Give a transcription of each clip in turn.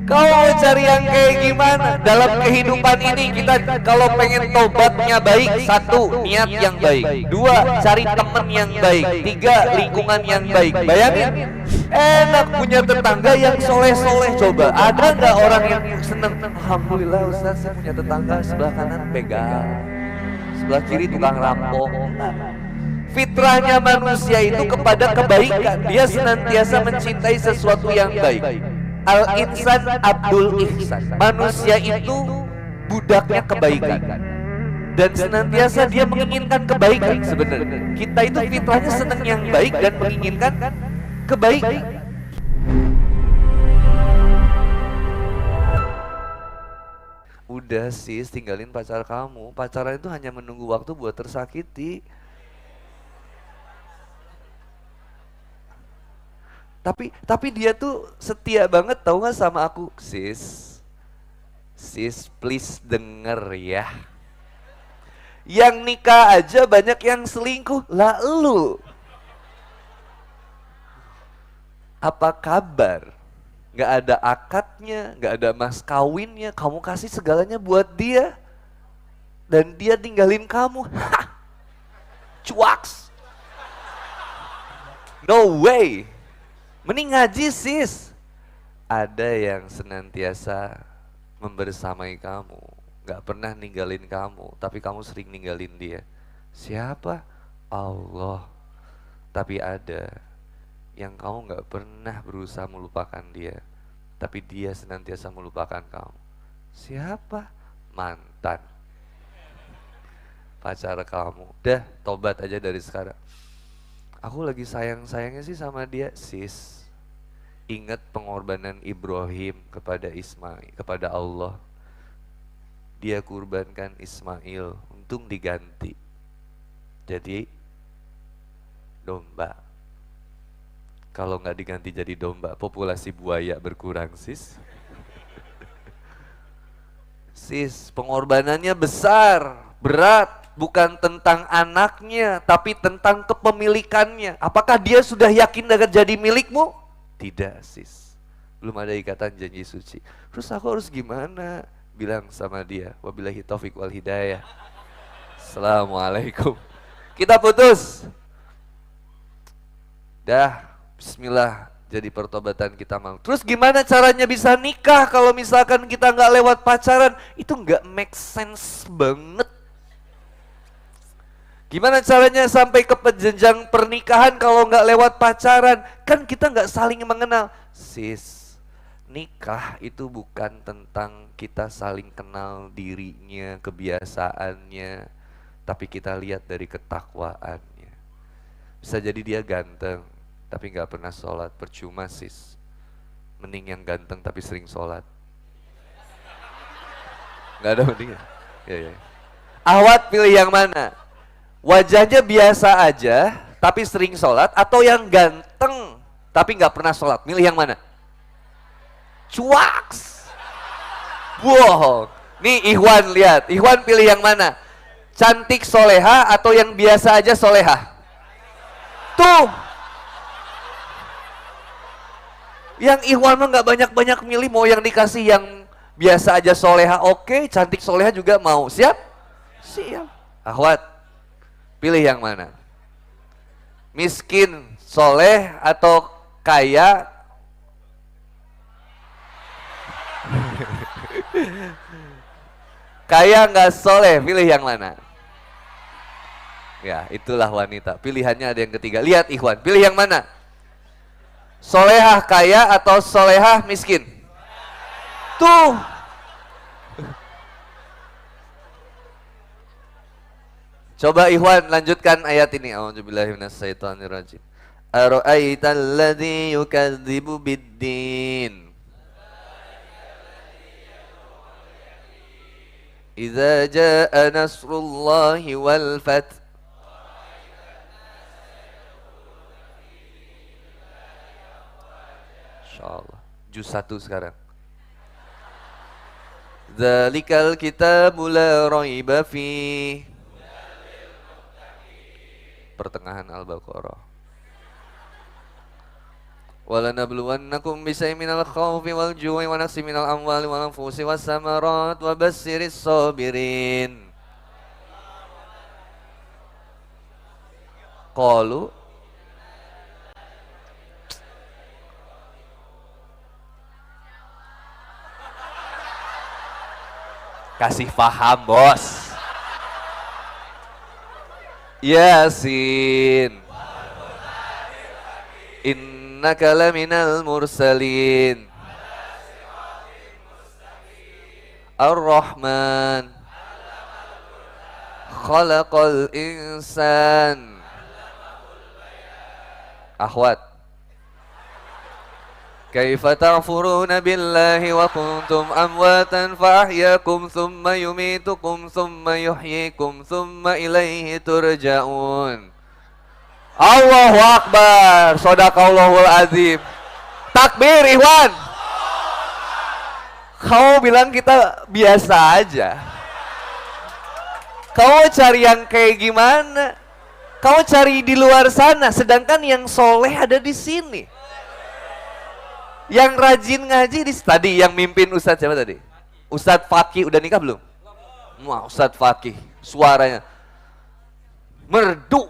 Kau mau cari yang kayak gimana? Dalam kehidupan ini kita kalau pengen tobatnya baik, satu, niat yang baik. Dua, cari teman yang baik. Tiga, lingkungan yang baik. Bayangin, enak punya tetangga yang soleh-soleh. Coba, ada nggak orang yang seneng? Alhamdulillah Ustaz, saya punya tetangga sebelah kanan begal, sebelah kiri tukang rampok. Fitrahnya manusia itu kepada kebaikan. Dia senantiasa mencintai sesuatu yang baik. Al-insan Abdul Ihsan. Manusia itu budaknya kebaikan. Dan senantiasa dia menginginkan kebaikan sebenarnya. Kita itu fitrahnya senang yang baik dan menginginkan kebaikan. Udah sis, tinggalin pacar kamu. Pacaran itu hanya menunggu waktu buat tersakiti. Tapi dia tuh setia banget, tahu nggak sama aku, sis please denger ya. Yang nikah aja banyak yang selingkuh, lah lu apa kabar? Nggak ada akadnya, nggak ada mas kawinnya, kamu kasih segalanya buat dia dan dia tinggalin kamu. Cuaks, no way. Mending ngaji sis. Ada yang senantiasa membersamai kamu, gak pernah ninggalin kamu, tapi kamu sering ninggalin dia. Siapa? Allah. Tapi ada yang kamu gak pernah berusaha melupakan dia, tapi dia senantiasa melupakan kamu. Siapa? Mantan pacar kamu. Dah, tobat aja dari sekarang. Aku lagi sayang-sayangnya sih sama dia, sis. Ingat pengorbanan Ibrahim kepada Ismail, kepada Allah. Dia kurbankan Ismail, untung diganti jadi domba. Kalau nggak diganti jadi domba, populasi buaya berkurang, sis. Sis, pengorbanannya besar, berat. Bukan tentang anaknya, tapi tentang kepemilikannya. Apakah dia sudah yakin akan jadi milikmu? Tidak, sis. Belum ada ikatan janji suci. Terus aku harus gimana? Bilang sama dia, wabillahi taufiq wal hidayah. Assalamualaikum. Kita putus. Dah, bismillah, jadi pertobatan kita mau. Terus gimana caranya bisa nikah kalau misalkan kita nggak lewat pacaran? Itu nggak make sense banget. Gimana caranya sampai ke jenjang pernikahan kalau nggak lewat pacaran? Kan kita nggak saling mengenal. Sis, nikah itu bukan tentang kita saling kenal dirinya, kebiasaannya, tapi kita lihat dari ketakwaannya. Bisa jadi dia ganteng, tapi nggak pernah sholat, percuma sis. Mending yang ganteng tapi sering sholat. Nggak ada mendingnya. Ya. Ahwat pilih yang mana? Wajahnya biasa aja, tapi sering sholat, atau yang ganteng, tapi nggak pernah sholat? Milih yang mana? Cuaks. Wow. Nih Ikhwan lihat, Ikhwan pilih yang mana? Cantik soleha atau yang biasa aja soleha? Tuh. Yang Ikhwan mah nggak banyak-banyak milih, mau yang dikasih yang biasa aja soleha, oke, cantik soleha juga mau. Siap? Siap. Ahwat, pilih yang mana? Miskin, soleh, atau kaya? Kaya nggak soleh, pilih yang mana? Ya, itulah wanita. Pilihannya ada yang ketiga. Lihat Ikhwan, pilih yang mana? Solehah kaya atau solehah miskin? Tuh. Coba Ikhwan lanjutkan ayat ini. A'udzubillahi minasyaitonirrajim. Ara'aital ladzi yukadzibu biddin. Idza jaa nasrullahi wal fath. Insyaallah. Juz 1 sekarang. Dzalikal kitabu la raiba fi. Pertengahan Al-Baqarah. Walanabluwannakum bisyai'in minal khawfi wal ju'i wa naqsin minal amwali wal anfusi was samarat wa bassiris sabirin. Qalu kasih paham, Bos. Yasin. Innaka laminal mursalin. Ar-Rahman. Khalaqal insan. Akhwat, kaifa ta'furuna billahi wa kuntum amwatan fa ahyakum thumma yumitukum thumma yuhyikum thumma ilaihi turja'un. Allahu Akbar, Shadaqallahul Azim. Takbir, Ikhwan. Kau bilang kita biasa aja. Kau cari yang kayak gimana? Kau cari di luar sana, sedangkan yang soleh ada di sini. Yang rajin ngaji tadi yang mimpin Ustadz siapa tadi? Ustadz Fakih udah nikah belum? Wah, Ustadz Fakih suaranya merdu,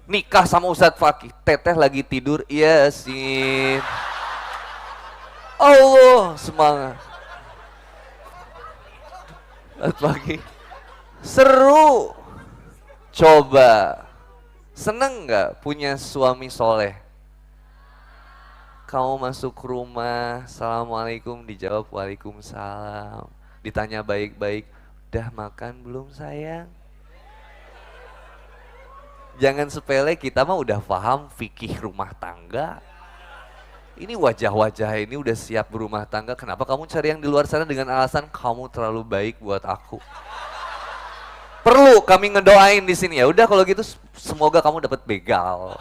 nikah sama Ustadz Fakih. Teteh lagi tidur, Yasin. Allah, semangat. Ustadz Fakih seru. Coba, seneng nggak punya suami soleh? Kamu masuk rumah, Assalamualaikum, dijawab Waalaikumsalam. Ditanya baik-baik, udah makan belum sayang? Jangan sepele, kita mah udah paham fikih rumah tangga. Ini wajah-wajah ini udah siap berumah tangga, kenapa kamu cari yang di luar sana dengan alasan kamu terlalu baik buat aku? Perlu kami ngedoain di sini, ya udah kalau gitu semoga kamu dapat begal.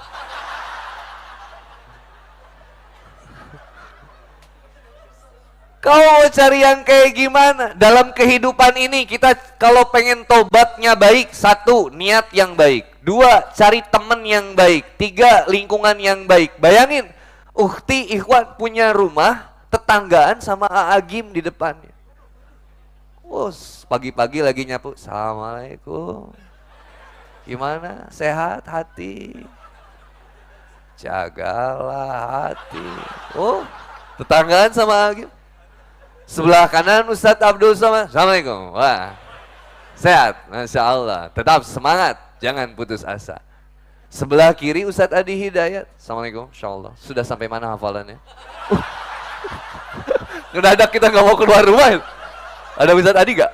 Kau mau cari yang kayak gimana? Dalam kehidupan ini kita kalau pengen tobatnya baik, satu, niat yang baik. Dua, cari temen yang baik. Tiga, lingkungan yang baik. Bayangin, Ukhti Ikhwan punya rumah, tetanggaan sama Aagim di depannya. Pagi-pagi lagi nyapu, Assalamualaikum. Gimana? Sehat hati? Jagalah hati. Tetanggaan sama Aagim. Sebelah kanan Ustadz Abdul Somad, Assalamualaikum. Wah, sehat, Masya Allah. Tetap semangat, jangan putus asa. Sebelah kiri Ustadz Adi Hidayat, Assalamualaikum, Insya Allah. Sudah sampai mana hafalannya? Ngedadak kita nggak mau keluar rumah. Ada Ustadz Adi gak?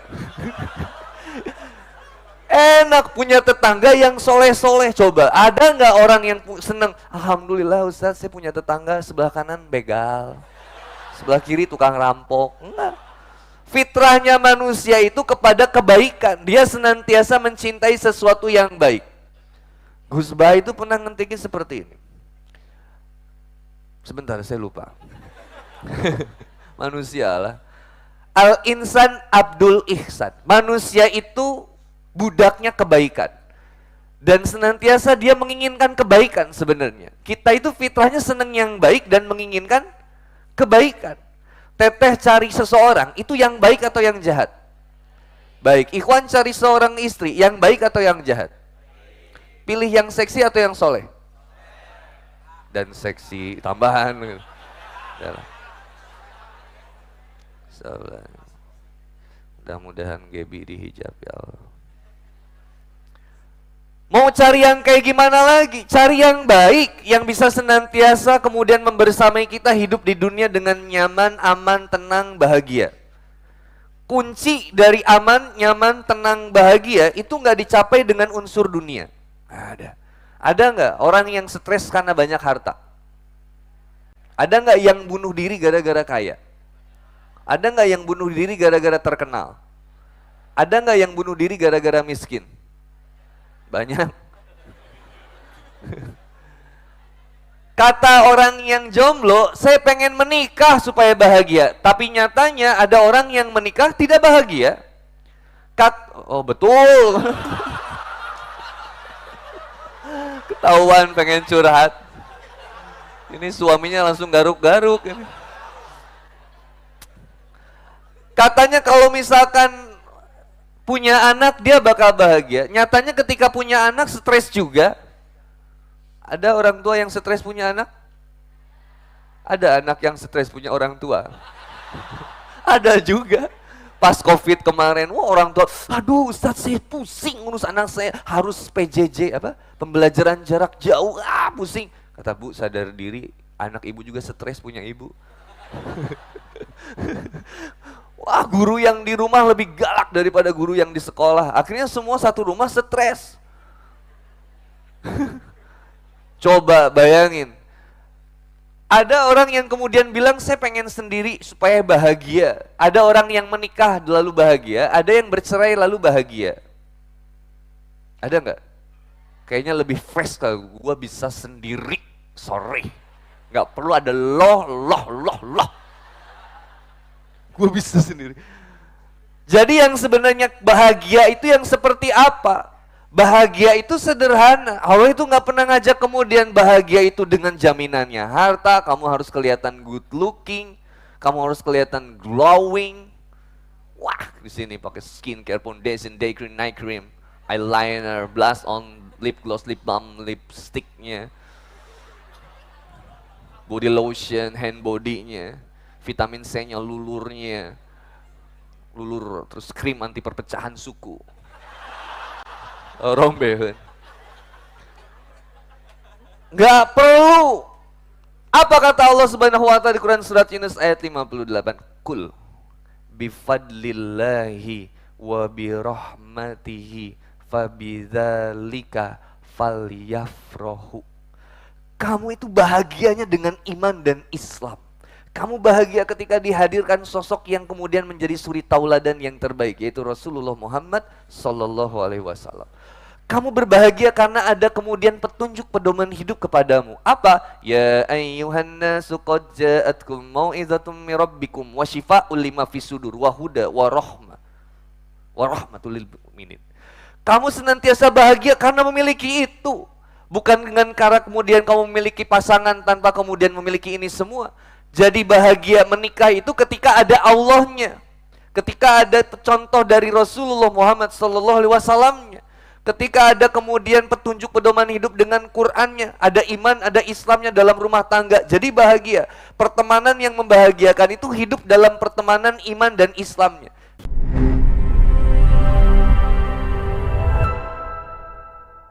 Enak punya tetangga yang soleh-soleh. Coba, ada nggak orang yang seneng? Alhamdulillah Ustadz, saya punya tetangga sebelah kanan begal, sebelah kiri tukang rampok. Enggak. Fitrahnya manusia itu kepada kebaikan. Dia senantiasa mencintai sesuatu yang baik. Gus Bah itu pernah ngentikin seperti ini. Sebentar, saya lupa. Manusia lah. Al-insan Abdul Ihsan. Manusia itu budaknya kebaikan. Dan senantiasa dia menginginkan kebaikan sebenarnya. Kita itu fitrahnya senang yang baik dan menginginkan kebaikan. Teteh cari seseorang, itu yang baik atau yang jahat? Baik. Ikhwan cari seorang istri, yang baik atau yang jahat? Pilih yang seksi atau yang soleh? Dan seksi, tambahan. Mudah-mudahan Gaby dihijab ya Allah. Mau cari yang kayak gimana lagi? Cari yang baik, yang bisa senantiasa kemudian membersamai kita hidup di dunia dengan nyaman, aman, tenang, bahagia. Kunci dari aman, nyaman, tenang, bahagia itu nggak dicapai dengan unsur dunia. Ada. Ada nggak orang yang stres karena banyak harta? Ada nggak yang bunuh diri gara-gara kaya? Ada nggak yang bunuh diri gara-gara terkenal? Ada nggak yang bunuh diri gara-gara miskin? Banyak. Kata orang yang jomblo, saya pengen menikah supaya bahagia. Tapi nyatanya ada orang yang menikah tidak bahagia. Oh betul. Ketahuan pengen curhat. Ini suaminya langsung garuk-garuk. Katanya kalau misalkan punya anak dia bakal bahagia. Nyatanya ketika punya anak stres juga. Ada orang tua yang stres punya anak? Ada anak yang stres punya orang tua? Ada juga. Pas COVID kemarin, wah orang tua, aduh Ustadz saya pusing ngurus anak saya, harus PJJ, pembelajaran jarak jauh, pusing. Kata Bu, sadar diri, anak ibu juga stres punya ibu. Wah, guru yang di rumah lebih galak daripada guru yang di sekolah. Akhirnya semua satu rumah stres. Coba bayangin. Ada orang yang kemudian bilang saya pengen sendiri supaya bahagia. Ada orang yang menikah lalu bahagia, ada yang bercerai lalu bahagia. Ada nggak? Kayaknya lebih fresh kalau gue bisa sendiri, sorry. Nggak perlu ada loh. Gue bisa sendiri. Jadi yang sebenarnya bahagia itu yang seperti apa? Bahagia itu sederhana. Allah itu nggak pernah ngajak kemudian bahagia itu dengan jaminannya harta. Kamu harus kelihatan good looking, kamu harus kelihatan glowing. Wah, di sini pakai skincare, foundation, day cream, night cream, eyeliner, blush on, lip gloss, lip balm, lipsticknya, body lotion, hand body-nya, vitamin C-nya, lulurnya, lulur, terus krim anti perpecahan suku. Rombe. Nggak perlu. Apa kata Allah Subhanahu wa taala di Quran surat Yunus ayat 58? Kul bifadlillahi wa birahmatihi fabidzalika falyafrahu. Kamu itu bahagianya dengan iman dan Islam. Kamu bahagia ketika dihadirkan sosok yang kemudian menjadi suri tauladan yang terbaik, yaitu Rasulullah Muhammad Sallallahu Alaihi Wasallam. Kamu berbahagia karena ada kemudian petunjuk pedoman hidup kepadamu. Apa? Ya ayyuhan nasu qad ja'atkum mau'izatum mir rabbikum wa syifaa'un lima fis sudur wa huda wa rahmatul lil mu'minin. Kamu senantiasa bahagia karena memiliki itu. Bukan dengan cara kemudian kamu memiliki pasangan tanpa kemudian memiliki ini semua. Jadi bahagia menikah itu ketika ada Allahnya. Ketika ada contoh dari Rasulullah Muhammad sallallahu alaihi wasallamnya. Ketika ada kemudian petunjuk pedoman hidup dengan Qur'annya, ada iman, ada Islamnya dalam rumah tangga, jadi bahagia. Pertemanan yang membahagiakan itu hidup dalam pertemanan iman dan Islamnya.